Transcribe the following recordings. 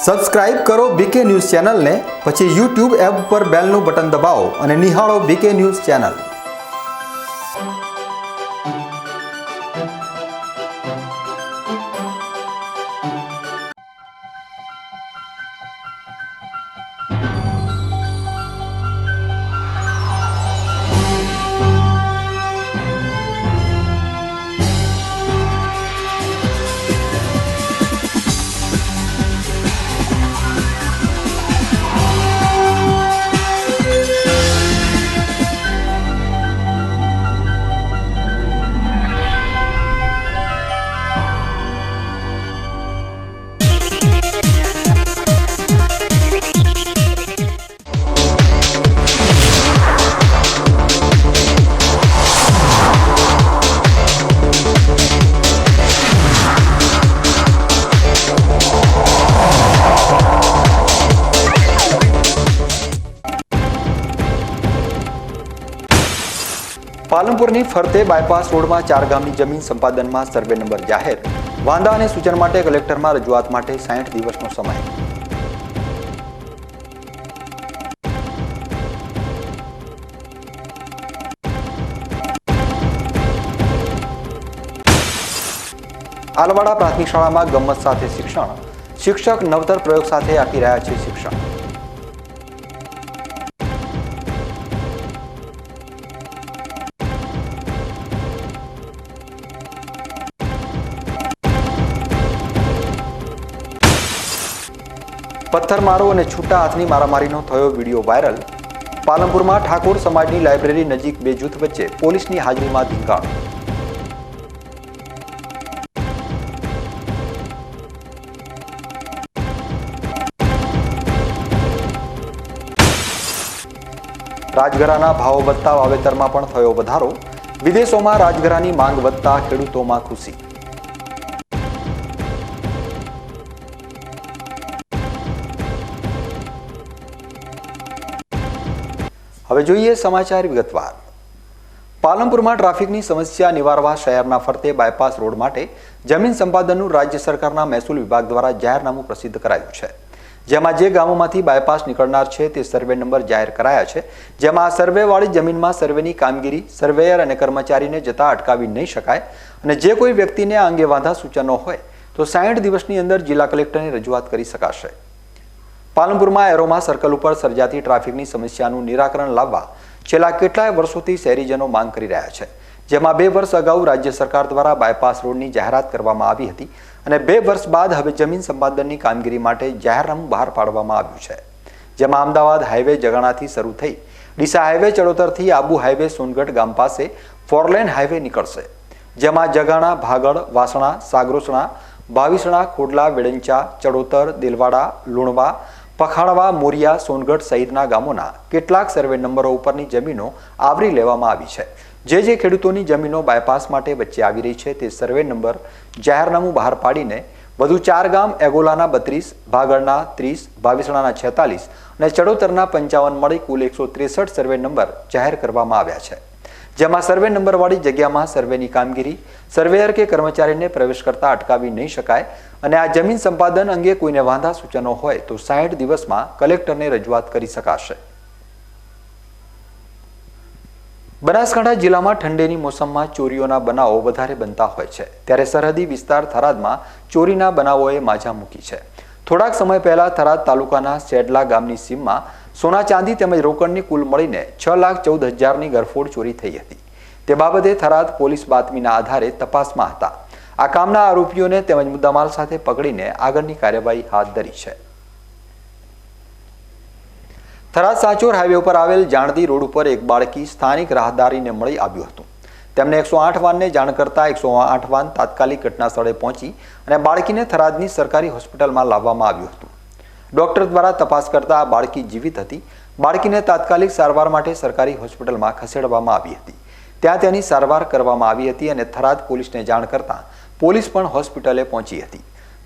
Subscribe કરો બીકે news ચેનલને, પછી YouTube એપ પર બેલનું બટન દબાવો અને નિહાળો બીકે ન્યૂઝ ચેનલ. પાલનપુરની ફરતે બાયપાસ રોડમાં 4 ગામની જમીન સંપાદનમાં સર્વે નંબર જાહેર. વાંધા અને સૂચન માટે કલેક્ટરમાં રજૂઆત માટે 60 દિવસનો સમય. આલવાડા પ્રાથમિક શાળામાં ગમ્મત સાથે શિક્ષણ. શિક્ષક નવતર પ્રયોગ સાથે આપી રહ્યા છે શિક્ષણ. પથ્થરમારો અને છૂટા હાથની મારામારીનો થયો વિડીયો વાયરલ. પાલનપુરમાં ઠાકોર સમાજની લાઇબ્રેરી નજીક 2 જૂથ વચ્ચે પોલીસની હાજરીમાં ધીંગાણ. રાજગરાના ભાવો વધતા વાવેતરમાં પણ થયો વધારો. વિદેશોમાં રાજગરાની માંગ વધતા ખેડૂતોમાં ખુશી. હવે જોઈએ સમાચાર વિગતવાર. પાલનપુરમાં ટ્રાફિકની સમસ્યા નિવારવા શહેરના ફરતે બાયપાસ રોડ માટે જમીન સંપાદનનું રાજ્ય સરકારના મહેસૂલ વિભાગ દ્વારા જાહેરનામું પ્રસિદ્ધ કરાયું છે. જેમાં જે ગામોમાંથી બાયપાસ નીકળનાર છે તે સર્વે નંબર જાહેર કરાયા છે. જેમાં આ સર્વેવાળી જમીનમાં સર્વેની કામગીરી સર્વેયર અને કર્મચારીને જતા અટકાવી નહીં શકાય અને જે કોઈ વ્યક્તિને આ અંગે વાંધા સૂચનો હોય તો 60 દિવસની અંદર જિલ્લા કલેક્ટરને રજૂઆત કરી શકાશે. પાલનપુરમાં એરોમા સર્કલ ઉપર સર્જાતી ટ્રાફિકની સમસ્યાનું નિરાકરણ લાવવા છેલ્લા કેટલાય વર્ષોથી શહેરીજનો માંગ કરી રહ્યા છે. જેમાં 2 વર્ષ અગાઉ રાજ્ય સરકાર દ્વારા બાયપાસ રોડની જાહેરાત કરવામાં આવી હતી અને 2 વર્ષ બાદ હવે જમીન સંપાદનની કામગીરી માટે જાહેરનામું બહાર પાડવામાં આવ્યું છે. જેમાં અમદાવાદ હાઈવે જગાણાથી શરૂ થઈ ડીસા હાઈવે ચડોતરથી આબુ હાઈવે સોનગઢ ગામ પાસે 4 લેન હાઈવે નીકળશે. જેમાં જગાણા, ભાગળ, વાસણા, સાગરોસણા, બાવીસણા, ખોડલા, વેડંચા, ચડોતર, દેલવાડા, લુણવા, પખાણવા, મોરિયા, સોનગઢ સહિતના ગામોના કેટલાક સર્વે નંબરો ઉપરની જમીનો આવરી લેવામાં આવી છે. જે ખેડૂતોની જમીનો બાયપાસ માટે વચ્ચે આવી રહી છે તે સર્વે નંબર જાહેરનામું બહાર પાડીને વધુ 4 ગામ એગોલાના 32, ભાગળના 30, બાવીસણાના 46 અને ચડોતરના 55 મળી કુલ 163 સર્વે નંબર જાહેર કરવામાં આવ્યા છે. જેમાં સર્વે નંબરવાળી જગ્યામાં સર્વેની કામગીરી સર્વેયર કે કર્મચારીને પ્રવેશ કરતા અટકાવી નહીં શકાય અને આ જમીન સંપાદન અંગે કોઈને વાંધા સૂચનો હોય તો 60 દિવસમાં કલેક્ટરને રજૂઆત કરી શકાશે. બનાસકાંઠા જિલ્લામાં ઠંડીની મોસમમાં ચોરીઓના બનાવો વધારે બનતા હોય છે. ત્યારે સરહદી વિસ્તાર થરાદમાં ચોરીના બનાવોએ માઝા મૂકી છે. થોડાક સમય પહેલા થરાદ તાલુકાના સેડલા ગામની સીમમાં સોના ચાંદી તેમજ રોકડની કુલ મળીને 6,14,000ની ગરફોડ ચોરી થઈ હતી. તે બાબતે થરાદ પોલીસ બાતમીના આધારે તપાસમાં હતા. આ કામના આરોપીઓને તેમજ મુદ્દામાલ સાથે પકડીને આગળની કાર્યવાહી હાથ ધરી છે. થરાદ સાંચોર હાઈવે ઉપર આવેલ જાણદી રોડ ઉપર એક બાળકી સ્થાનિક રાહદારીને મળી આવ્યું હતું. તેમને 108 વાનને જાણ કરતા 108 વાન તાત્કાલિક ઘટના સ્થળે પહોંચી અને બાળકીને થરાદની સરકારી હોસ્પિટલમાં લાવવામાં આવ્યું હતું. ડોક્ટર દ્વારા તપાસ કરતા આ બાળકી જીવિત હતી. બાળકીને તાત્કાલિક સારવાર માટે સરકારી હોસ્પિટલમાં ખસેડવામાં આવી હતી. ત્યાં તેની સારવાર કરવામાં આવી હતી અને થરાદ પોલીસને જાણ કરતા પોલીસ પણ હોસ્પિટલે પહોંચી હતી.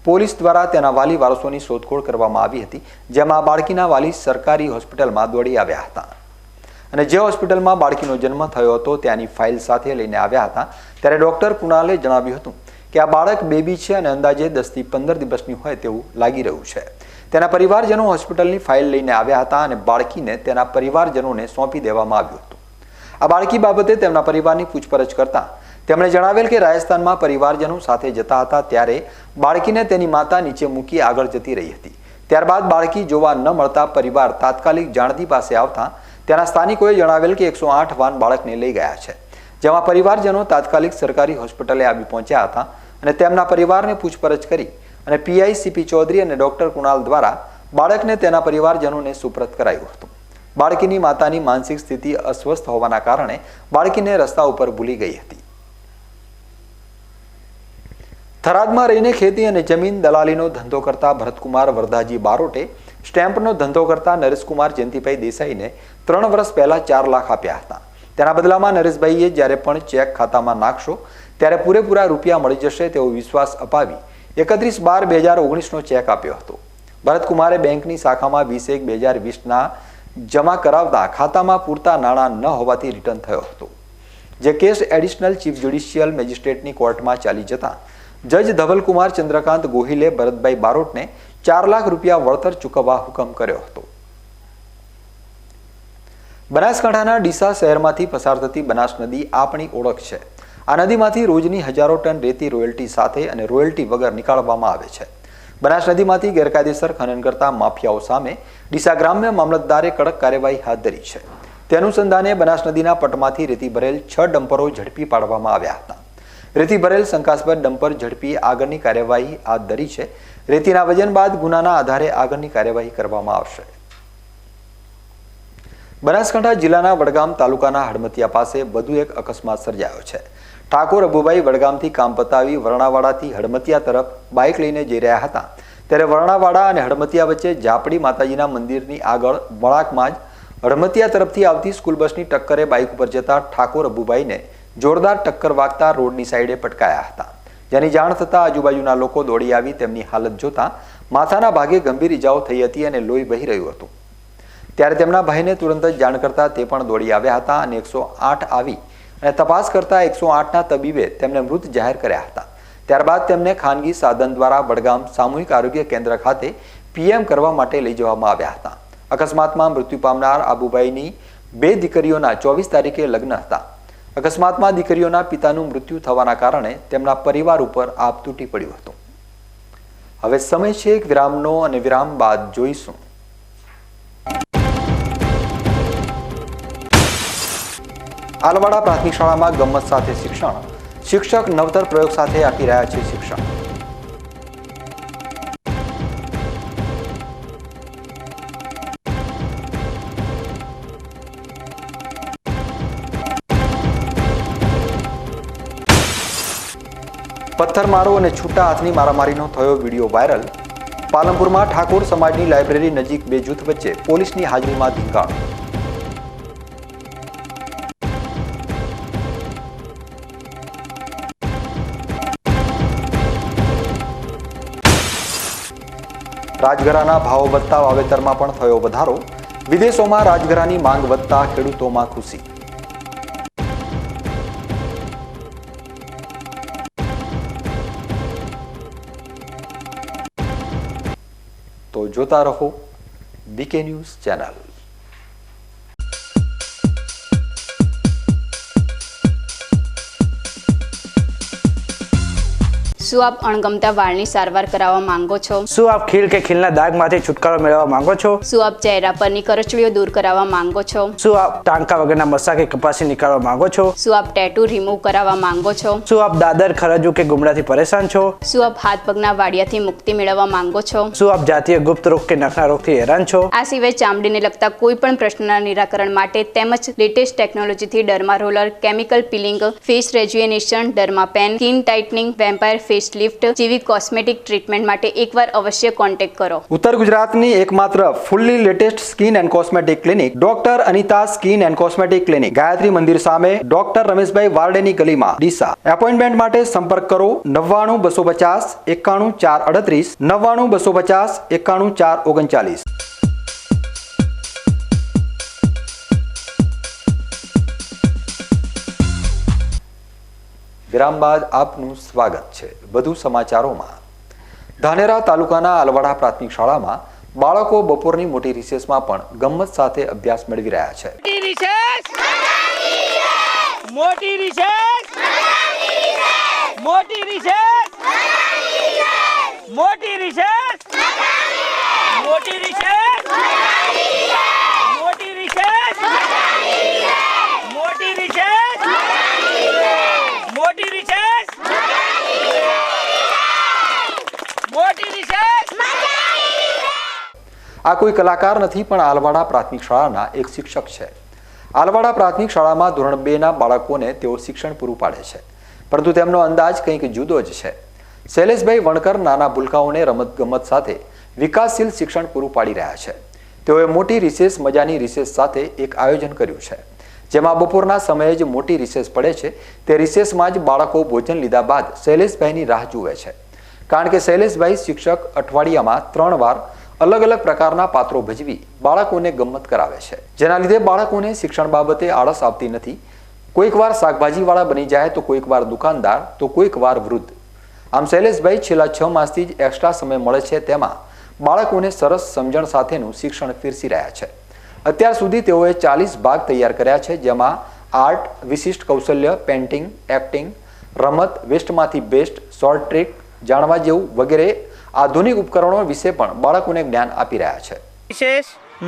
પોલીસ દ્વારા તેના વાલી વારસોની શોધખોળ કરવામાં આવી હતી. જેમાં બાળકીના વાલી સરકારી હોસ્પિટલમાં દોડી આવ્યા હતા અને જે હોસ્પિટલમાં બાળકીનો જન્મ થયો હતો ત્યાંની ફાઇલ સાથે લઈને આવ્યા હતા. ત્યારે ડોક્ટર કુણાલે જણાવ્યું હતું કે આ બાળક બેબી છે અને અંદાજે 10 થી 15 દિવસની હોય તેવું લાગી રહ્યું છે. તેના પરિવારજનો હોસ્પિટલની ફાઇલ લઈને આવ્યા હતા અને બાળકીને તેના પરિવારજનોને સોંપી દેવામાં આવ્યું હતું. આ બાળકી બાબતે તેમના પરિવારની પૂછપરછ કરતા તેમણે જણાવેલ કે રાજસ્થાનમાં પરિવારજનો સાથે જતા હતા ત્યારે બાળકીને તેની માતા નીચે મૂકી આગળ જતી રહી હતી. ત્યારબાદ બાળકી જોવા ન મળતા પરિવાર તાત્કાલિક જાણતી પાસે આવતા ત્યાંના સ્થાનિકોએ જણાવેલ કે 108 વાન બાળકને લઈ ગયા છે, જેમાં પરિવારજનો તાત્કાલિક સરકારી હોસ્પિટલે આવી પહોંચ્યા હતા અને તેમના પરિવારને પૂછપરછ કરી અને પીઆઈ સીપી ચૌધરી અને ડોક્ટર કુણાલ દ્વારા બાળકને તેના પરિવારજનોને સુપરત કરાયું હતું. બાળકીની માતાની માનસિક સ્થિતિ અસ્વસ્થ હોવાના કારણે બાળકીને રસ્તા ઉપર ભૂલી ગઈ હતી. થરાદમાં રહીને ખેતી અને જમીન દલાલીનો ધંધો કરતા ભરતકુમાર વરદાજી બારોટે સ્ટેમ્પનો ધંધો કરતા નરેશકુમાર જયંતિભાઈ દેસાઈને 3 વર્ષ પહેલા 4 લાખ આપ્યા હતા. તેના બદલામાં નરેશભાઈએ જ્યારે પણ ચેક ખાતામાં નાખશો ત્યારે પૂરેપૂરા રૂપિયા મળી જશે તેવો વિશ્વાસ અપાવી 31/12/2019નો ચેક આપ્યો હતો. ભરતકુમારે બેંકની શાખામાં 20/1/2020ના જમા કરાવતા ખાતામાં પૂરતા નાણાં ન હોવાથી રિટર્ન થયો હતો, જે કેસ એડિશનલ ચીફ જ્યુડિશિયલ મેજિસ્ટ્રેટની કોર્ટમાં ચાલી જતા જજ ધવલકુમાર ચંદ્રકાંત ગોહિલે ભરતભાઈ બારોટને 4 લાખ રૂપિયા વળતર ચૂકવવા હુકમ કર્યો હતો. બનાસકાંઠાના ડીસા શહેરમાંથી પસાર થતી બનાસ નદી આપણી ઓળખ છે. આ નદીમાંથી રોજની હજારો ટન રેતી રોયલ્ટી સાથે અને રોયલ્ટી વગર નીકાળવામાં આવે છે. બનાસ નદીમાંથી ગેરકાયદેસર ખનન કરતા માફિયાઓ સામે ડીસા ગ્રામ્ય મામલતદારે કડક કાર્યવાહી હાથ ધરી છે. તે અનુસંધાને બનાસ નદીના પટમાંથી રેતી ભરેલ 6 ડમ્પરો ઝડપી પાડવામાં આવ્યા હતા. રેતી ભરેલ શંકાસ્પદ ડમ્પર ઝડપી આગળની કાર્યવાહી હાથ ધરી છે. રેતીના વજન બાદ ગુનાના આધારે આગળની કાર્યવાહી કરવામાં આવશે. બનાસકાંઠા જિલ્લાના વડગામ તાલુકાના હડમતિયા પાસે વધુ એક અકસ્માત સર્જાયો છે. ઠાકોર અબુભાઈ વડગામથી કામ પતાવી વરણાવાડાથી હડમતિયા તરફ બાઇક લઈને જઈ રહ્યા હતા ત્યારે વરણાવાડા અને હડમતિયા વચ્ચે જાપડી માતાજીના મંદિરની આગળ વળાંકમાં જ હડમતિયા તરફથી આવતી સ્કૂલ બસની ટક્કરે બાઇક ઉપર જતા ઠાકોર અબુભાઈને જોરદાર ટક્કર વાગતા રોડની સાઈડે પટકાયા હતા, જેની જાણ થતાં આજુબાજુના લોકો દોડી આવી તેમની હાલત જોતા માથાના ભાગે ગંભીર ઈજાઓ થઈ હતી અને લોહી વહી રહ્યું હતું. ત્યારે તેમના ભાઈને તુરંત જ જાણ કરતા તે પણ દોડી આવ્યા હતા અને 108 આવી અને તપાસ કરતા 108ના તબીબે તેમને મૃત જાહેર કર્યા હતા. ત્યારબાદ તેમને ખાનગી સાધન દ્વારા વડગામ સામૂહિક આરોગ્ય કેન્દ્ર ખાતે પીએમ કરવા માટે લઈ જવામાં આવ્યા હતા. અકસ્માતમાં મૃત્યુ પામનાર આબુભાઈની 2 દીકરીઓના 24 તારીખે લગ્ન હતા. અકસ્માતમાં દીકરીઓના પિતાનું મૃત્યુ થવાના કારણે તેમના પરિવાર ઉપર આભ તૂટી પડ્યું હતું. હવે સમય છે એક વિરામનો અને વિરામ બાદ જોઈશું આલવાડા પ્રાથમિક શાળામાં ગમ્મત સાથે શિક્ષણ. શિક્ષક નવતર પ્રયોગ સાથે આપી રહ્યા છે શિક્ષણ. પથ્થરમારો અને છૂટા હાથની મારામારીનો થયો વિડીયો વાયરલ. પાલનપુરમાં ઠાકોર સમાજની લાઇબ્રેરી નજીક 2 જૂથ વચ્ચે પોલીસની હાજરીમાં ધીંગાણું. રાજગરાના ભાવો વધતા વાવેતરમાં પણ થયો વધારો. વિદેશોમાં રાજગરાની માંગ વધતા ખેડૂતોમાં ખુશી. તો જોતા રહો બીકે ન્યૂઝ ચેનલ. શું આપ અણગમતા વાળની સારવાર કરાવવા માંગો છો? શું આપ ખીલ કે ખીલના દાગમાંથી છુટકારો મેળવવા માંગો છો? શું આપ ચહેરા પરની કરચલીઓ દૂર કરાવવા માંગો છો? શું આપ ટાંકા વગરના મસા કે કપાસી નીકાળવા માંગો છો? શું આપ ટેટુ રિમૂવ કરાવવા માંગો છો? શું આપ દાદર ખરજુ કે ગુમડાથી પરેશાન છો? શું આપ હાથ પગના વાડિયાથી મુક્તિ મેળવવા માંગો છો? શું આપ જાતીય ગુપ્ત રોગ કે નખના રોગથી હેરાન છો? આ સિવાય ચામડીને લગતા કોઈ પણ પ્રશ્નના નિરાકરણ માટે તેમજ લેટેસ્ટ ટેકનોલોજીથી derma roller, chemical peeling, face rejuvenation, derma pen, skin tightening, vampire face lift જેવી કોસ્મેટિક ટ્રીટમેન્ટ માટે એકવાર અવશ્ય કોન્ટેક્ટ કરો. ઉત્તર ગુજરાતની એકમાત્ર fully latest skin and cosmetic clinic doctor Anita skin and cosmetic clinic, Gayatri Mandir સામે, ડોક્ટર રમેશભાઈ વારડેની ગલીમાં, ડીસા. એપોઇન્ટમેન્ટ માટે સંપર્ક કરો 99 250 91 438 99 250 91 439. વિરામ બાદ આપનું સ્વાગત છે. વધુ સમાચારોમાં ધાનેરા તાલુકાના આલવાડા પ્રાથમિક શાળામાં બાળકો બપોરની મોટી રિસેસમાં પણ ગમ્મત સાથે અભ્યાસ મેળવી રહ્યા છે. મોટી રિસેસ મોટી રિસેસ મોટી રિસેસ મોટી રિસેસ મોટી રિસેસ મોટી રિસેસ મોટી રિસેસ મોટી રિસેસ. આ કોઈ કલાકાર નથી પણ આલવાડા પ્રાથમિક શાળાના એક શિક્ષક છે. આલવાડા પ્રાથમિક શાળામાં ધોરણ 2ના બાળકોને તેઓ શિક્ષણ પૂરું પાડે છે, પરંતુ તેમનો અંદાજ કંઈક જુદો જ છે. શૈલેષભાઈ વણકર નાના ભૂલકાઓને રમતગમત સાથે વિકાસશીલ શિક્ષણ પૂરું પાડી રહ્યા છે. તેઓએ મોટી રિસેસ મજાની રિસેસ સાથે એક આયોજન કર્યું છે, જેમાં બપોરના સમયે જ મોટી રિસેસ પડે છે. તે રિસેસમાં જ બાળકો ભોજન લીધા બાદ શૈલેષભાઈની રાહ જુએ છે, કારણ કે શૈલેષભાઈ શિક્ષક અઠવાડિયામાં 3 વાર અલગ અલગ પ્રકારના પાત્રો ભજવી બાળકોને ગમ્મત કરાવે છે, જેના લીધે બાળકોને શિક્ષણ બાબતે આળસ આવતી નથી. કોઈક વાર શાકભાજીવાળા બની જાય તો કોઈક વાર દુકાનદાર તો કોઈક વાર વૃદ્ધ. આમ શૈલેષભાઈ છેલ્લા 6 માસથી જ એક્સ્ટ્રા સમય મળે છે તેમાં બાળકોને સરસ સમજણ સાથેનું શિક્ષણ પીરસી રહ્યા છે. અત્યાર સુધી તેઓએ 40 ભાગ તૈયાર કર્યા છે, જેમાં આર્ટ, વિશિષ્ટ કૌશલ્ય, પેઇન્ટિંગ, એક્ટિંગ, રમત, વેસ્ટમાંથી બેસ્ટ, શોર્ટ ટ્રીક, જાણવા જેવું વગેરે આધુનિક ઉપકરણો વિશે પણ બાળકોને જ્ઞાન આપી રહ્યા છે. રિસેસ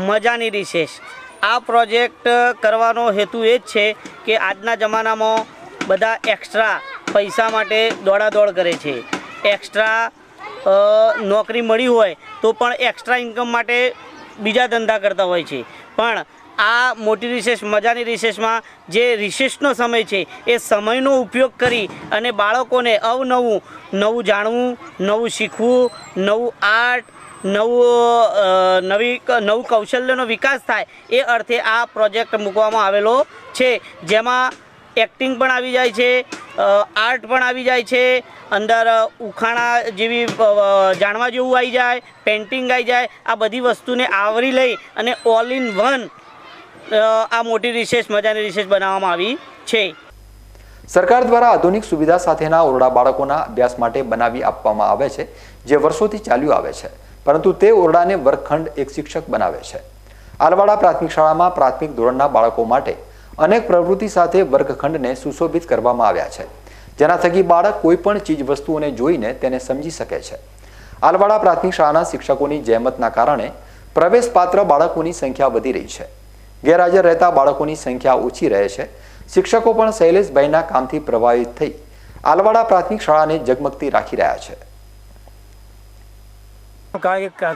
મજાની રિસેસ. આ પ્રોજેક્ટ કરવાનો હેતુ એ જ છે કે આજના જમાનામાં બધા એક્સ્ટ્રા પૈસા માટે દોડાદોડ કરે છે. એક્સ્ટ્રા નોકરી મળી હોય તો પણ એક્સ્ટ્રા ઇન્કમ માટે બીજા ધંધા કરતા હોય છે. પણ આ મોટી રિસેસ મજાની રિસેસમાં જે રિસેસનો સમય છે એ સમયનો ઉપયોગ કરી અને બાળકોને નવું જાણવું, નવું શીખવું, નવું આર્ટ, નવું કૌશલ્યનો વિકાસ થાય એ અર્થે આ પ્રોજેક્ટ મૂકવામાં આવેલો છે, જેમાં એક્ટિંગ પણ આવી જાય છે, આર્ટ પણ આવી જાય છે, અંદર ઉખાણા જેવી જાણવા જેવું આવી જાય, પેઇન્ટિંગ આવી જાય. આ બધી વસ્તુને આવરી લઈ અને ઓલ ઇન વન આ મોટી રિસેસ મજાની રિસેસ બનાવવામાં આવી છે. સરકાર દ્વારા આધુનિક સુવિધા સાથેના ઓરડા બાળકોના અભ્યાસ માટે બનાવી આપવામાં આવે છે, જે વર્ષોથી ચાલ્યું આવે છે, પરંતુ તે ઓરડાને વર્ગખંડ એક શિક્ષક બનાવે છે. આલવાડા પ્રાથમિક શાળામાં પ્રાથમિક ધોરણના બાળકો માટે અનેક પ્રવૃત્તિ સાથે વર્ગખંડને સુશોભિત કરવામાં આવ્યા છે, જેના થકી બાળક કોઈ પણ ચીજ વસ્તુઓને જોઈને તેને સમજી શકે છે. આલવાડા પ્રાથમિક શાળાના શિક્ષકોની જહેમતના કારણે પ્રવેશપાત્ર બાળકોની સંખ્યા વધી રહી છે. ગેરહાજર રહેતા બાળકોની સંખ્યા ઓછી રહે છે. શિક્ષકો પણ શૈલેષભાઈના કામથી પ્રભાવિત થઈ આલવાડા પ્રાથમિક શાળાને જગમગતી રાખી રહ્યા છે.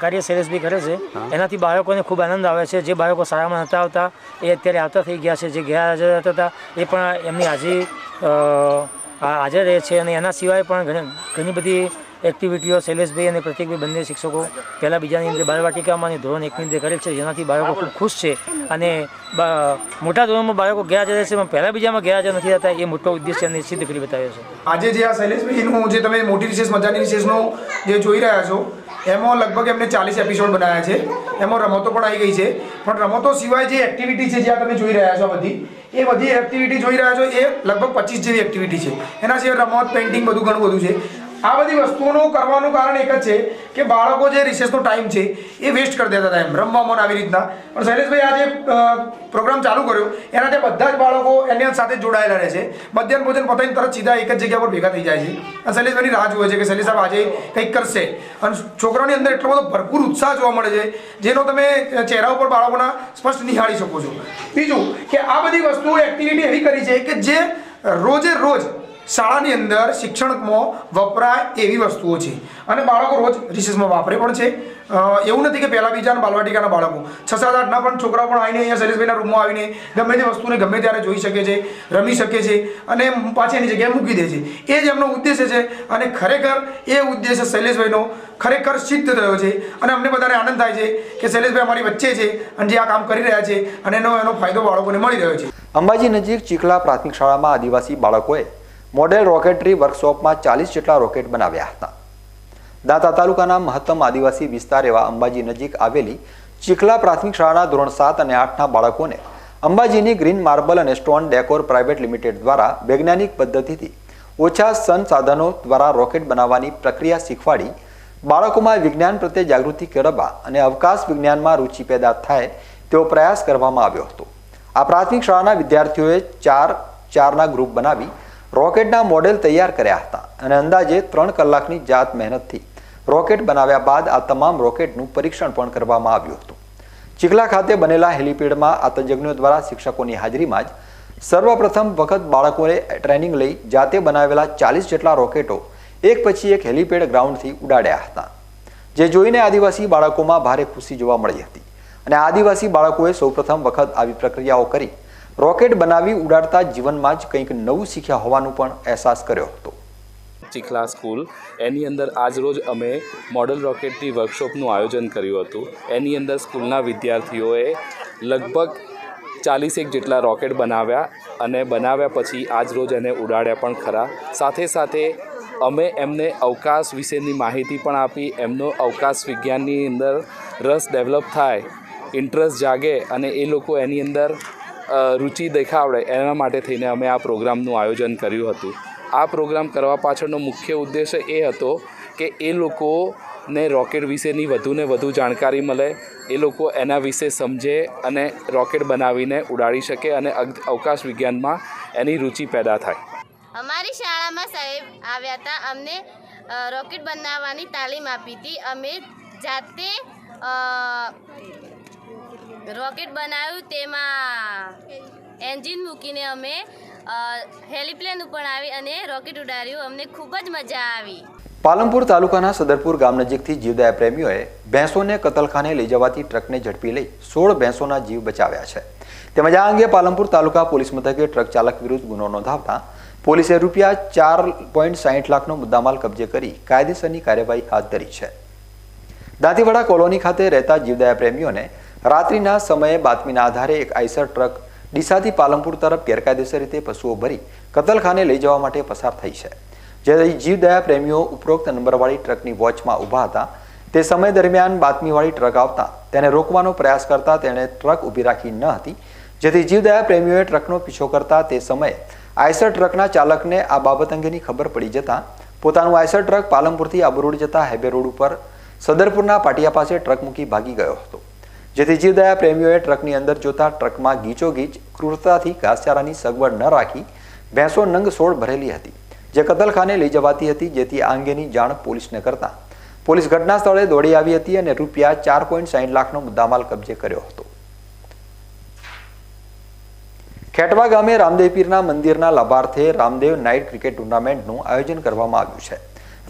કાર્ય શૈલેષભાઈ કરે છે, એનાથી બાળકોને ખૂબ આનંદ આવે છે. જે બાળકો શાળામાં નહોતા આવતા એ અત્યારે આવતા થઈ ગયા છે. જે ગેરહાજર રહેતા હતા એ પણ એમની હાજર રહે છે. અને એના સિવાય પણ ઘણી બધી એક્ટિવિટીઓ શૈલેષભાઈ અને પ્રતિકભાઈ બંને શિક્ષકો પહેલાં બીજાની અંદર બાળવાટિકામાં અને ધોરણ 1ની અંદર કરેલ છે, જેનાથી બાળકો ખૂબ ખુશ છે. અને મોટા ધોરણમાં બાળકો ગેરહાજર રહેશે પણ પહેલાં બીજામાં ગેરહાજર નથી રહેતા, એ મોટો ઉદ્દેશ્ય એમને સિદ્ધ કરી બતાવ્યો છે. આજે જે આ શૈલેષભાઈનું જે તમે મોટી રિસેસ મજાની રિસેસનો જે જોઈ રહ્યા છો એમાં લગભગ એમને 40 એપિસોડ બનાવ્યા છે. એમાં રમતો પણ આવી ગઈ છે, પણ રમતો સિવાય જે એક્ટિવિટી છે જ્યાં તમે જોઈ રહ્યા છો બધી એક્ટિવિટી જોઈ રહ્યા છો એ લગભગ 25 જેવી એક્ટિવિટી છે. એના સિવાય રમત, પેઇન્ટિંગ બધું ઘણું બધું છે. આ બધી વસ્તુઓનું કરવાનું કારણ એક જ છે કે બાળકો જે રિસેસનો ટાઈમ છે એ વેસ્ટ કરી દેતા હતા એમ રમવામાં આવી રીતના. પણ શૈલેષભાઈ આ જે પ્રોગ્રામ ચાલુ કર્યો એનાથી બધા જ બાળકો એની સાથે જોડાયેલા રહે છે. મધ્યાહન ભોજન પતાવીને તરત સીધા એક જ જગ્યા પર ભેગા થઈ જાય છે અને શૈલેષભાઈની રાહ જુએ છે કે શૈલેષ સાહેબ આજે કંઈક કરશે. અને છોકરાઓની અંદર એટલો બધો ભરપૂર ઉત્સાહ જોવા મળે છે જેનો તમે ચહેરા ઉપર બાળકોના સ્પષ્ટ નિહાળી શકો છો. બીજું કે આ બધી વસ્તુઓ એક્ટિવિટી એવી કરી છે કે જે રોજે રોજ શાળાની અંદર શિક્ષણમાં વપરાય એવી વસ્તુઓ છે અને બાળકો રોજ રિસેસમાં વાપરે પણ છે. એવું નથી કે પહેલાં બીજાના બાલવાટિકાના બાળકો 6, 7, 8ના પણ છોકરાઓ પણ આવીને અહીંયા શૈલેષભાઈના રૂમમાં આવીને ગમે તે વસ્તુને ગમે ત્યારે જોઈ શકે છે, રમી શકે છે અને પાછી એની જગ્યાએ મૂકી દે છે. એ જ એમનો ઉદ્દેશ્ય છે અને ખરેખર એ ઉદ્દેશ્ય શૈલેષભાઈનો ખરેખર સિદ્ધ થયો છે અને અમને બધાને આનંદ થાય છે કે શૈલેષભાઈ અમારી વચ્ચે છે અને જે આ કામ કરી રહ્યા છે અને એનો ફાયદો બાળકોને મળી રહ્યો છે. અંબાજી નજીક ચીખલા પ્રાથમિક શાળામાં આદિવાસી બાળકોએ મોડેલ રોકેટરી વર્કશોપમાં 40 જેટલા રોકેટ બનાવ્યા હતા. દાંતા તાલુકાના મહત્તમ આદિવાસી વિસ્તાર એવા અંબાજી નજીક આવેલી ચીખલા પ્રાથમિક શાળાના ધોરણ 7 અને 8ના બાળકોને અંબાજીની ગ્રીન માર્બલ અને સ્ટોન ડેકોર પ્રાઇવેટ લિમિટેડ દ્વારા વૈજ્ઞાનિક પદ્ધતિથી ઓછા સંસાધનો દ્વારા રોકેટ બનાવવાની પ્રક્રિયા શીખવાડી બાળકોમાં વિજ્ઞાન પ્રત્યે જાગૃતિ કેળવવા અને અવકાશ વિજ્ઞાનમાં રુચિ પેદા થાય તેવો પ્રયાસ કરવામાં આવ્યો હતો. આ પ્રાથમિક શાળાના વિદ્યાર્થીઓએ 4 ગ્રુપ બનાવી રોકેટના મોડેલ તૈયાર કર્યા હતા અને અંદાજે 3 કલાકની જાત મહેનતથી રોકેટ બનાવ્યા બાદ આ તમામ રોકેટનું પરીક્ષણ પણ કરવામાં આવ્યું હતું. ચીખલા ખાતે બનેલા હેલિપેડમાં આ તજજ્ઞો દ્વારા શિક્ષકોની હાજરીમાં જ સર્વપ્રથમ વખત બાળકોએ ટ્રેનિંગ લઈ જાતે બનાવેલા 40 જેટલા રોકેટો એક પછી એક હેલિપેડ ગ્રાઉન્ડથી ઉડાડ્યા હતા, જે જોઈને આદિવાસી બાળકોમાં ભારે ખુશી જોવા મળી હતી અને આદિવાસી બાળકોએ સૌપ્રથમ વખત આવી પ્રક્રિયાઓ કરી રોકેટ બનાવી ઉડાડતા જીવનમાં જ કંઈક નવું શીખ્યા હોવાનું પણ અહેસાસ કર્યો હતો. ચીખલા સ્કૂલ એની અંદર આજરોજ અમે મોડલ રોકેટની વર્કશોપનું આયોજન કર્યું હતું. એની અંદર સ્કૂલના વિદ્યાર્થીઓએ લગભગ 40 જેટલા રોકેટ બનાવ્યા અને બનાવ્યા પછી આજરોજ એને ઉડાડ્યા પણ ખરા. સાથે સાથે અમે એમને અવકાશ વિશેની માહિતી પણ આપી. એમનો અવકાશ વિજ્ઞાનની અંદર રસ ડેવલપ થાય, ઇન્ટરેસ્ટ જાગે અને એ લોકો એની અંદર રુચિ દેખાડે, એના માટે થઈને અમે આ પ્રોગ્રામનું આયોજન કર્યું હતું. આ પ્રોગ્રામ કરવા પાછળનો મુખ્ય ઉદ્દેશ્ય એ હતો કે એ લોકોને રોકેટ વિશેની વધુને વધુ જાણકારી મળે, એ લોકો એના વિશે સમજે અને રોકેટ બનાવીને ઉડાડી શકે અને અવકાશ વિજ્ઞાનમાં એની રુચિ પેદા થાય. અમારી શાળામાં સાહેબ આવ્યા હતા, અમને રોકેટ બનાવવાની તાલીમ આપી હતી. અમે જાતે રોકેટ બનાવ્યું, તેમાં એન્જિન મૂકીને અમે હેલિપ્લેન ઉપર આવી અને રોકેટ ઉડાડ્યું. અમને ખૂબ જ મજા આવી. પાલનપુર તાલુકાના સદરપુર ગામ નજીકથી જીવદયા પ્રેમીઓએ ભેંસોને કતલખાને લઈ જવાતી ટ્રકને ઝડપી લઈ 16 ભેંસોના જીવ બચાવ્યા છે. તેમજ આ અંગે પાલનપુર તાલુકા પોલીસ મથકે ટ્રક ચાલક વિરુદ્ધ ગુનો નોંધાવતા પોલીસે રૂપિયા 4.60 લાખનો મુદ્દામાલ કબજે કરી કાયદેસરની કાર્યવાહી હાથ ધરી છે. દાંતીવાડા કોલોની ખાતે રહેતા જીવદયા પ્રેમીઓને રાત્રિના સમયે બાતમીના આધારે એક આઈસર ટ્રક ડીસાથી પાલનપુર તરફ ગેરકાયદેસર રીતે પશુઓ ભરી કતલખાને લઈ જવા માટે પસાર થઈ છે. જ્યારે જીવદયા પ્રેમીઓ ઉપરોક્ત નંબરવાળી ટ્રકની વોચમાં ઊભા હતા તે સમય દરમિયાન બાતમીવાળી ટ્રક આવતા તેને રોકવાનો પ્રયાસ કરતા તેણે ટ્રક ઊભી રાખી ન હતી, જેથી જીવદયા પ્રેમીઓએ ટ્રકનો પીછો કરતા તે સમયે આઈસર ટ્રકના ચાલકને આ બાબત અંગેની ખબર પડી જતા પોતાનું આઈસર ટ્રક પાલનપુરથી આબુ રોડ જતા હાઈવે રોડ ઉપર સદરપુરના પાટિયા પાસે ટ્રક મૂકી ભાગી ગયો હતો, જેથી જીવદયા પ્રેમીઓએ ટ્રકની અંદર જોતા ટ્રકમાં ગીચોગીચ ક્રૂરતાથી ઘાસચારાની સગવડ ન રાખી ભેંસો નંગ સોળ ભરેલી હતી, જે કતલખાને લઈ જવાતી હતી. જેથી આ અંગેની જાણ પોલીસને કરતા પોલીસ ઘટના સ્થળે દોડી આવી હતી અને રૂપિયા 4.60 લાખનો મુદ્દામાલ કબજે કર્યો હતો. ખેટવા ગામે રામદેવ પીરના મંદિરના લાભાર્થે રામદેવ નાઇટ ક્રિકેટ ટુર્નામેન્ટનું આયોજન કરવામાં આવ્યું છે.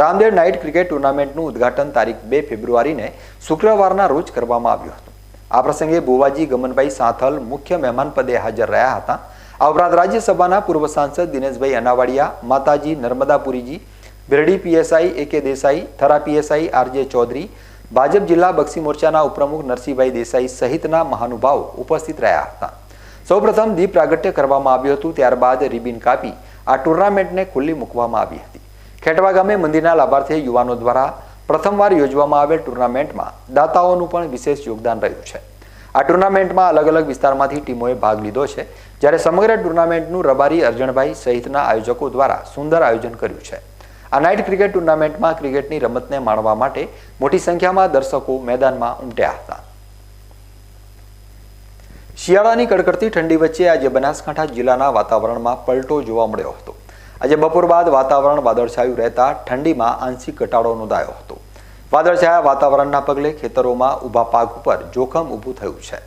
રામદેવ નાઇટ ક્રિકેટ ટુર્નામેન્ટનું ઉદ્ઘાટન તારીખ 2 ફેબ્રુઆરીને શુક્રવારના રોજ કરવામાં આવ્યું હતું. આ પ્રસંગે બુવાજી ગમનભાઈ સાંથલ મુખ્ય મહેમાન પદે હાજર રહ્યા હતા. આ ઉપરાંત રાજ્યસભાના પૂર્વ સાંસદ દિનેશભાઈ અનાવાડિયા, માતાજી Narmadapuriji, Birdi PSI AK Desai, Thara PSI RJ Chaudhary, Bhajap જિલ્લા બક્ષી મોરચાના ઉપપ્રમુખ નરસિંહભાઈ દેસાઈ સહિતના મહાનુભાવો ઉપસ્થિત રહ્યા હતા. સૌપ્રથમ દીપ પ્રાગટ્ય કરવામાં આવ્યું હતું, ત્યારબાદ રિબિન કાપી આ ટુર્નામેન્ટને ખુલ્લી મૂકવામાં આવી હતી. ખેટવા ગામે મંદિરના લાભાર્થે યુવાનો દ્વારા પ્રથમવાર યોજવામાં આવેલ ટુર્નામેન્ટમાં દાતાઓનું પણ વિશેષ યોગદાન રહ્યું છે. આ ટુર્નામેન્ટમાં અલગ અલગ વિસ્તારમાંથી ટીમોએ ભાગ લીધો છે, જ્યારે સમગ્ર ટુર્નામેન્ટનું રબારી અર્જણભાઈ સહિતના આયોજકો દ્વારા સુંદર આયોજન કર્યું છે. આ નાઇટ ક્રિકેટ ટુર્નામેન્ટમાં ક્રિકેટની રમતને માણવા માટે મોટી સંખ્યામાં દર્શકો મેદાનમાં ઉમટ્યા હતા. શિયાળાની કડકડતી ઠંડી વચ્ચે આજે બનાસકાંઠા જિલ્લાના વાતાવરણમાં પલટો જોવા મળ્યો હતો. આજે બપોર બાદ વાતાવરણ વાદળછાયું રહેતા ઠંડીમાં આંશિક ઘટાડો નોંધાયો હતો. વાદળછાયા વાતાવરણના પગલે ખેતરોમાં ઊભા પાક ઉપર જોખમ ઊભું થયું છે.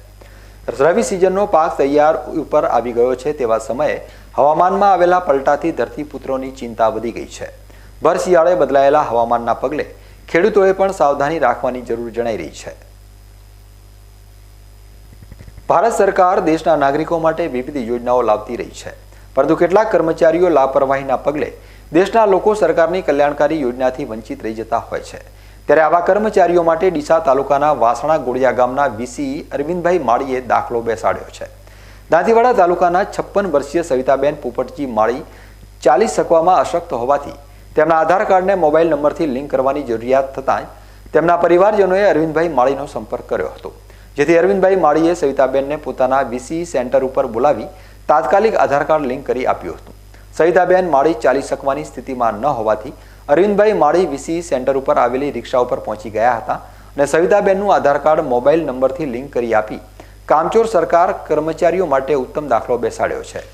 રવિ સિઝનનો પાક તૈયાર ઉપર આવી ગયો છે તેવા સમયે હવામાનમાં આવેલા પલટાથી ધરતીપુત્રોની ચિંતા વધી ગઈ છે. ભર શિયાળે બદલાયેલા હવામાનના પગલે ખેડૂતોએ પણ સાવધાની રાખવાની જરૂર જણાઈ રહી છે. ભારત સરકાર દેશના નાગરિકો માટે વિવિધ યોજનાઓ લાવતી રહી છે, પરંતુ કેટલાક કર્મચારીઓ લાપરવાહીના પગલે દેશના લોકો સરકારની કલ્યાણકારી યોજનાથી વંચિત રહી જતા હોય છે. ત્યારે આવા કર્મચારીઓ માટે ડીસા તાલુકાના વાસણા ગોળિયા ગામના VCE અરવિંદભાઈ માળીએ દાખલો બેસાડ્યો છે. દાંતીવાડા તાલુકાના 56 વર્ષીય સવિતાબેન પોપટજી માળી ચાલી શકવામાં અશક્ત હોવાથી તેમના આધાર કાર્ડને મોબાઈલ નંબરથી લિંક કરવાની જરૂરિયાત થતાં તેમના પરિવારજનોએ અરવિંદભાઈ માળીનો સંપર્ક કર્યો હતો, જેથી અરવિંદભાઈ માળીએ સવિતાબેનને પોતાના VCE સેન્ટર ઉપર બોલાવી તાત્કાલિક આધાર કાર્ડ લિંક કરી આપ્યું હતું. સવિતાબેન માળી ચાલી શકવાની સ્થિતિમાં ન હોવાથી અરવિંદભાઈ માળી વીસી સેન્ટર ઉપર આવેલી રિક્ષા ઉપર પહોંચી ગયા હતા અને સવિતાબેનનું આધાર કાર્ડ મોબાઈલ નંબરથી લિંક કરી આપી કામચોર સરકાર કર્મચારીઓ માટે ઉત્તમ દાખલો બેસાડ્યો છે।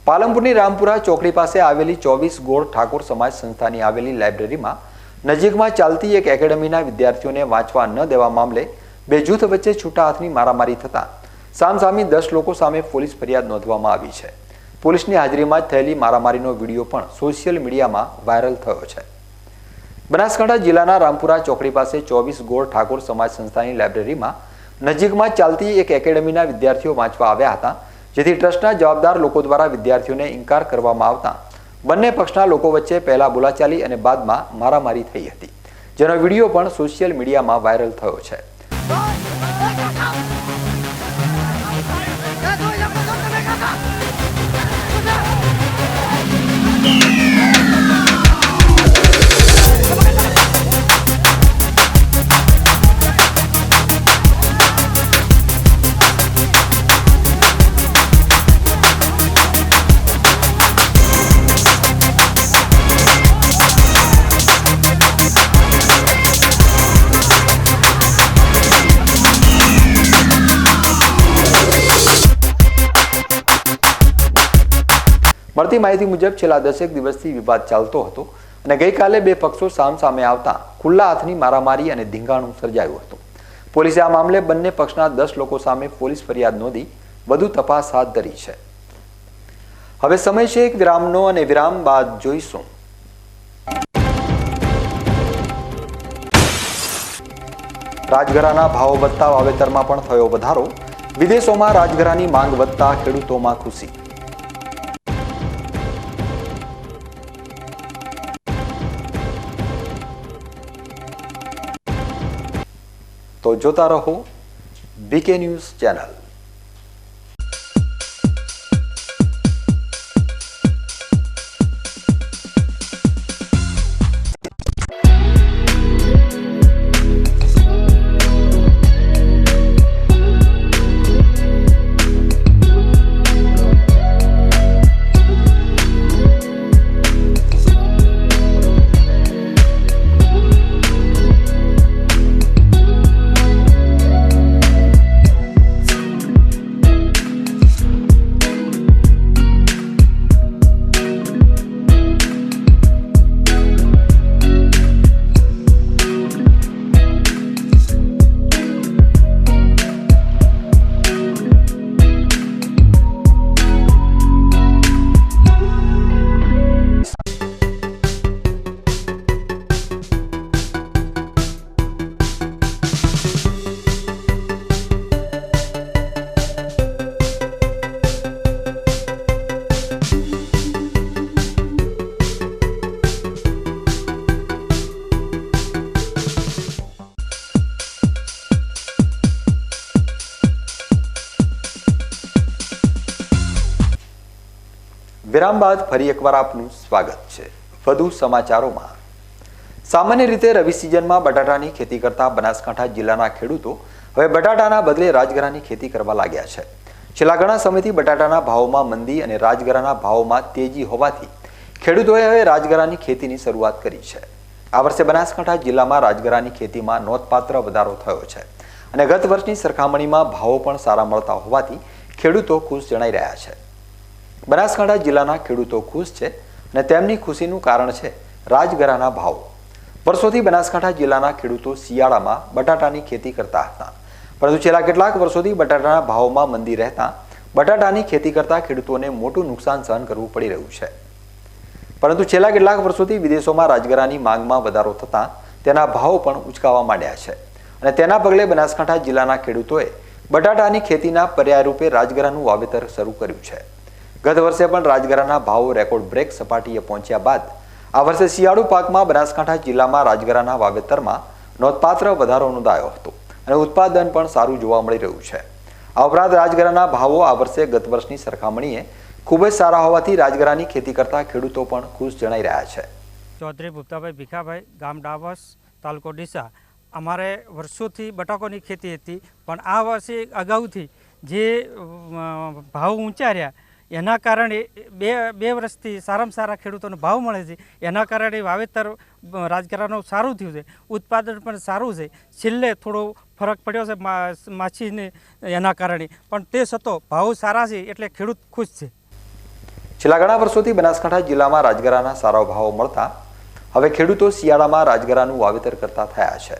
પાલનપુરની રામપુરા ચોકડી પાસે આવેલી 24 ગોળ ઠાકોર સમાજ સંસ્થાની આવેલી લાઇબ્રેરીમાં નજીકમાં ચાલતી એક એકેડમીના વિદ્યાર્થીઓને વાંચવા ન દેવા મામલે બે જૂથ વચ્ચે છૂટા હાથની મારામારી થતા સામસામી 10 લોકો સામે પોલીસ ફરિયાદ નોંધવામાં આવી છે। પોલીસની હાજરીમાં જ થયેલી મારામારીનો વિડીયો પણ સોશિયલ મીડિયામાં વાયરલ થયો છે। બનાસકાંઠા જિલ્લાના રામપુરા ચોકડી પાસે 24 ગોળ ઠાકોર સમાજ સંસ્થાની લાઇબ્રેરીમાં નજીકમાં ચાલતી એક એકેડમીના વિદ્યાર્થીઓ વાંચવા આવ્યા હતા, જેથી ટ્રસ્ટના જવાબદાર લોકો દ્વારા વિદ્યાર્થીઓને ઇનકાર કરવામાં આવતા બંને પક્ષના લોકો વચ્ચે પહેલા બોલાચાલી અને બાદમાં મારામારી થઈ હતી, જેનો વિડીયો પણ સોશિયલ મીડિયામાં વાયરલ થયો છે। મળતી માહિતી મુજબ છેલ્લા 10 દિવસથી વિવાદ ચાલતો હતો અને ગઈકાલે બે પક્ષો સામસામે આવતા ખુલ્લા હાથની મારામારી અને ધીંગાણું સર્જાયું હતું। પોલીસે આ મામલે બંને પક્ષના 10 લોકો સામે પોલીસ ફરિયાદ નોંધી વધુ તપાસ હાથ ધરી છે। હવે સમય છે એક વિરામનો અને વિરામ બાદ જોઈશું રાજગરાના ભાવો વધતા વાવેતરમાં પણ થયો વધારો, વિદેશોમાં રાજગરાની માંગ વધતા ખેડૂતોમાં ખુશી। तो जोता रहो बीके न्यूज़ चैनल। વિરામ બાદ ફરી એકવાર આપનું સ્વાગત છે। વધુ સમાચારોમાં સામાન્ય રીતે રવિ સિઝનમાં બટાટાની ખેતી કરતા બનાસકાંઠા જિલ્લાના ખેડૂતો હવે બટાટાના બદલે રાજગરાની ખેતી કરવા લાગ્યા છે। છેલ્લા ઘણા સમયથી બટાટાના ભાવોમાં મંદી અને રાજગરાના ભાવોમાં તેજી હોવાથી ખેડૂતોએ હવે રાજગરાની ખેતીની શરૂઆત કરી છે। આ વર્ષે બનાસકાંઠા જિલ્લામાં રાજગરાની ખેતીમાં નોંધપાત્ર વધારો થયો છે અને ગત વર્ષની સરખામણીમાં ભાવો પણ સારા મળતા હોવાથી ખેડૂતો ખુશ જણાઈ રહ્યા છે। બનાસકાંઠા જિલ્લાના ખેડૂતો ખુશ છે અને તેમની ખુશીનું કારણ છે રાજગરાના ભાવ। વર્ષોથી બનાસકાંઠા જિલ્લાના ખેડૂતો શિયાળામાં બટાટાની ખેતી કરતા હતા, પરંતુ છેલ્લા કેટલાક વર્ષોથી બટાટાના ભાવમાં મંદી રહેતા બટાટાની ખેતી કરતા ખેડૂતોને મોટું નુકસાન સહન કરવું પડી રહ્યું છે। પરંતુ છેલ્લા કેટલાક વર્ષોથી વિદેશોમાં રાજગરાની માંગમાં વધારો થતાં તેના ભાવ પણ ઉંચકાવા માંડ્યા છે અને તેના પગલે બનાસકાંઠા જિલ્લાના ખેડૂતોએ બટાટાની ખેતીના પર્યાયરૂપે રાજગરાનું વાવેતર શરૂ કર્યું છે। ગત વર્ષે પણ રાજગરાના ભાવો રેકોર્ડ બ્રેક સપાટીએ પહોંચ્યા બાદ આ વર્ષે શિયાળુ પાકમાં બનાસકાંઠા જિલ્લામાં રાજગરાના વાવેતરમાં નોંધપાત્ર વધારો નોંધાયો હતો અને ઉત્પાદન પણ સારું જોવા મળી રહ્યું છે। આ ઉપરાંત રાજગરાના ભાવો આ વર્ષે ગત વર્ષની સરખામણીએ ખૂબ જ સારા હોવાથી રાજગરાની ખેતી કરતા ખેડૂતો પણ ખુશ જણાઈ રહ્યા છે। ચૌધરી ભૂપતાભાઈ ભીખાભાઈ, ગામ ડાબસ, તાલુકો ડીસા। અમારે વર્ષોથી બટાકોની ખેતી હતી, પણ આ વર્ષે અગાઉથી જે ભાવ ઊંચા રહ્યા એના કારણે બે વર્ષથી સારામાં સારા ખેડૂતોને ભાવ મળે છે. એના કારણે વાવેતર રાજગરાનું સારું થયું છે, ઉત્પાદન પણ સારું છે. છેલ્લે થોડો ફરક પડ્યો છે માછીને એના કારણે, પણ તે છતાં ભાવ સારા છે એટલે ખેડૂત ખુશ છે. છેલ્લા ઘણા વર્ષોથી બનાસકાંઠા જિલ્લામાં રાજગરાના સારા ભાવો મળતા હવે ખેડૂતો શિયાળામાં રાજગરાનું વાવેતર કરતા થયા છે,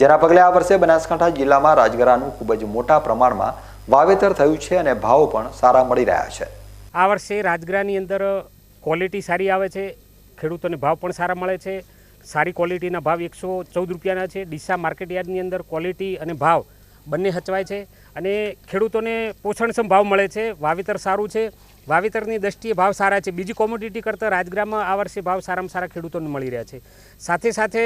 જેના પગલે આ વર્ષે બનાસકાંઠા જિલ્લામાં રાજગરાનું ખૂબ જ મોટા પ્રમાણમાં વાવેતર થયું છે અને ભાવો પણ સારા મળી રહ્યા છે. આ વર્ષે રાજગરાની અંદર ક્વોલિટી સારી આવે છે, ખેડૂતોને ભાવ પણ સારા મળે છે. સારી ક્વોલિટીના ભાવ 114 રૂપિયાના છે. ડીસા માર્કેટયાર્ડની અંદર ક્વોલિટી અને ભાવ બંને હચવાય છે અને ખેડૂતોને પોષણક્ષમ ભાવ મળે છે. વાવેતર સારું છે, વાવેતરની દ્રષ્ટિએ ભાવ સારા છે. બીજી કોમોડિટી કરતાં રાજગરામાં આ વર્ષે ભાવ સારામાં સારા ખેડૂતોને મળી રહ્યા છે. સાથે સાથે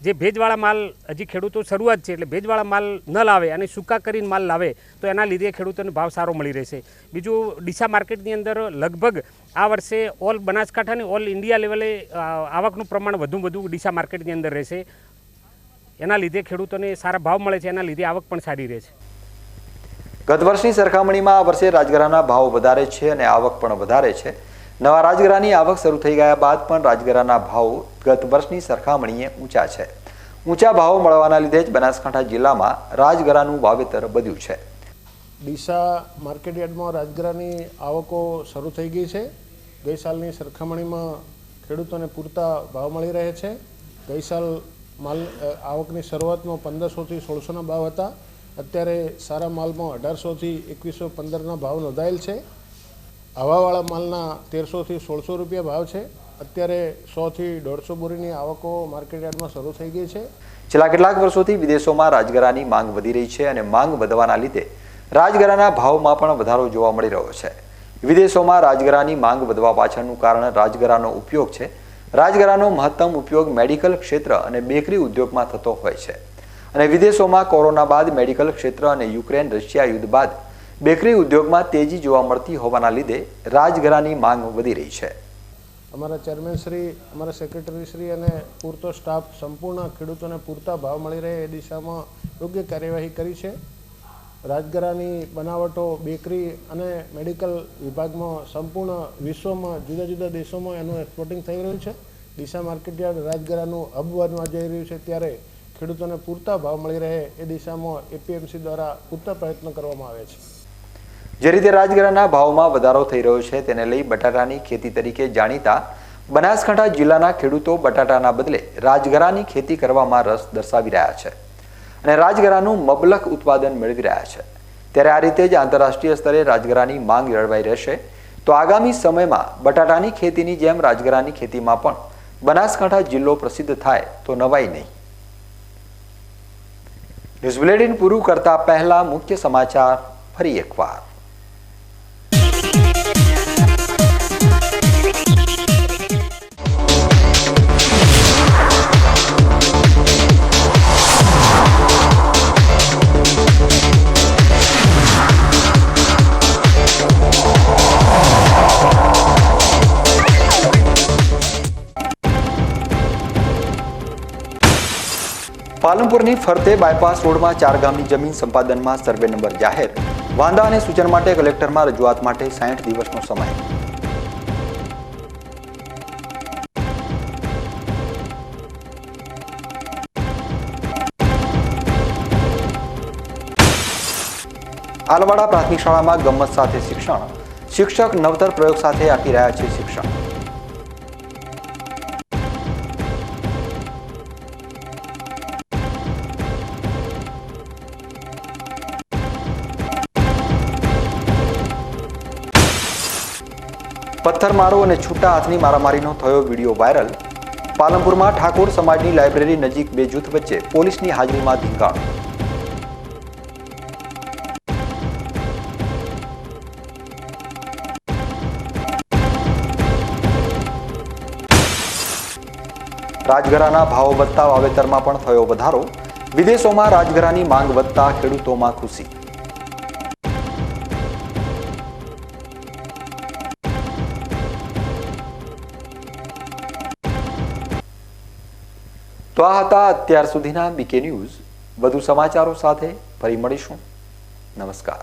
જે ભેજવાળા માલ હજી ખેડૂતો શરૂઆત છે એટલે ભેજવાળા માલ ન લાવે અને સૂકા કરીને માલ લાવે તો એના લીધે ખેડૂતોને ભાવ સારો મળી રહેશે. બીજું ડીસા માર્કેટની અંદર લગભગ આ વર્ષે ઓલ બનાસકાંઠા અને ઓલ ઇન્ડિયા લેવલે આવકનું પ્રમાણ વધુ ડીસા માર્કેટની અંદર રહેશે. એના લીધે ખેડૂતોને સારા ભાવ મળે છે, એના લીધે આવક પણ સારી રહે છે. ગત વર્ષની સરખામણીમાં આ વર્ષે રાજગરાના ભાવ વધારે છે અને આવક પણ વધારે છે. નવા રાજગરાની આવક શરૂ થઈ ગયા બાદ પણ રાજગરાના ભાવ ગત વર્ષની સરખામણીએ ઊંચા છે. ઊંચા ભાવો મળવાના લીધે જ બનાસકાંઠા જિલ્લામાં રાજગરાનું વાવેતર વધ્યું છે. ડીસા માર્કેટયાર્ડમાં રાજગરાની આવકો શરૂ થઈ ગઈ છે. ગઈ સાલની સરખામણીમાં ખેડૂતોને પૂરતા ભાવ મળી રહે છે. ગઈ સાલ માલ આવકની શરૂઆતમાં 1500થી 1600ના ભાવ હતા. અત્યારે સારા માલમાં 1800થી 2115ના ભાવ નોંધાયેલ છે. હવાવાળા માલના 1300થી 1600 રૂપિયા ભાવ છે. અત્યારે 100થી 150 બોરીની આવકો માર્કેટયાર્ડમાં શરૂ થઈ ગઈ છે. છેલ્લા કેટલાક વર્ષોથી વિદેશોમાં રાજગરાની માંગ વધી રહી છે અને માંગ વધવાના લીધે રાજગરાના ભાવમાં પણ વધારો જોવા મળી રહ્યો છે. વિદેશોમાં રાજગરાની માંગ વધવા પાછળનું કારણ રાજગરાનો ઉપયોગ છે. રાજગરાનો મહત્તમ ઉપયોગ મેડિકલ ક્ષેત્ર અને બેકરી ઉદ્યોગમાં થતો હોય છે અને વિદેશોમાં કોરોના બાદ મેડિકલ ક્ષેત્ર અને યુક્રેન રશિયા યુદ્ધ બાદ બેકરી ઉદ્યોગમાં તેજી જોવા મળતી હોવાના લીધે રાજગરાની માંગ વધી રહી છે. અમારા ચેરમેન શ્રી, અમારા સેક્રેટરી શ્રી અને પૂરતો સ્ટાફ સંપૂર્ણ ખેડૂતોને પૂરતા ભાવ મળી રહે એ દિશામાં યોગ્ય કાર્યવાહી કરી છે. રાજગરાની બનાવટો બેકરી અને મેડિકલ વિભાગમાં સંપૂર્ણ વિશ્વમાં જુદા જુદા દેશોમાં એનું એક્સપોર્ટિંગ થઈ રહ્યું છે. ડીસા માર્કેટયાર્ડ રાજગરાનું હબ બનવા જઈ રહ્યું છે, ત્યારે ખેડૂતોને પૂરતા ભાવ મળી રહે એ દિશામાં એપીએમસી દ્વારા પૂરતા પ્રયત્નો કરવામાં આવે છે. જે રીતે રાજગરાના ભાવમાં વધારો થઈ રહ્યો છે તેને લઈ બટાટાની ખેતી તરીકે જાણીતા બનાસકાંઠા જિલ્લાના ખેડૂતો બટાટાના બદલે રાજગરાની ખેતી કરવામાં રસ દર્શાવી રહ્યા છે અને રાજગરાનું મબલખ ઉત્પાદન મેળવી રહ્યા છે. ત્યારે આ રીતે જ આંતરરાષ્ટ્રીય સ્તરે રાજગરાની માંગ જળવાઈ રહેશે તો આગામી સમયમાં બટાટાની ખેતીની જેમ રાજગરાની ખેતીમાં પણ બનાસકાંઠા જિલ્લો પ્રસિદ્ધ થાય તો નવાઈ નહીં. ન્યૂઝ બુલેટિન પૂરું કરતા પહેલા મુખ્ય સમાચાર ફરી એકવાર. પાલનપુરની ફરતે બાયપાસ રોડમાં 4 ગામની જમીન સંપાદનમાં સર્વે નંબર જાહેર. વાંધા અને સૂચન માટે કલેક્ટરમાં રજૂઆત માટે 60 દિવસનો સમય. આલવાડા પ્રાથમિક શાળામાં ગમ્મત સાથે શિક્ષણ. શિક્ષક નવતર પ્રયોગ સાથે આપી રહ્યા છે શિક્ષણ. પથ્થરમારો અને છૂટા હાથની મારામારીનો થયો વિડીયો વાયરલ. પાલનપુરમાં ઠાકોર સમાજની લાઇબ્રેરી નજીક બે જૂથ વચ્ચે પોલીસની હાજરીમાં ધીંગાણું. રાજગરાના ભાવો વધતા વાવેતરમાં પણ થયો વધારો. વિદેશોમાં રાજગરાની માંગ વધતા ખેડૂતોમાં ખુશી. તો આ હતા અત્યાર સુધીના બીકે ન્યૂઝ. વધુ સમાચારો સાથે ફરી મળીશું. નમસ્કાર.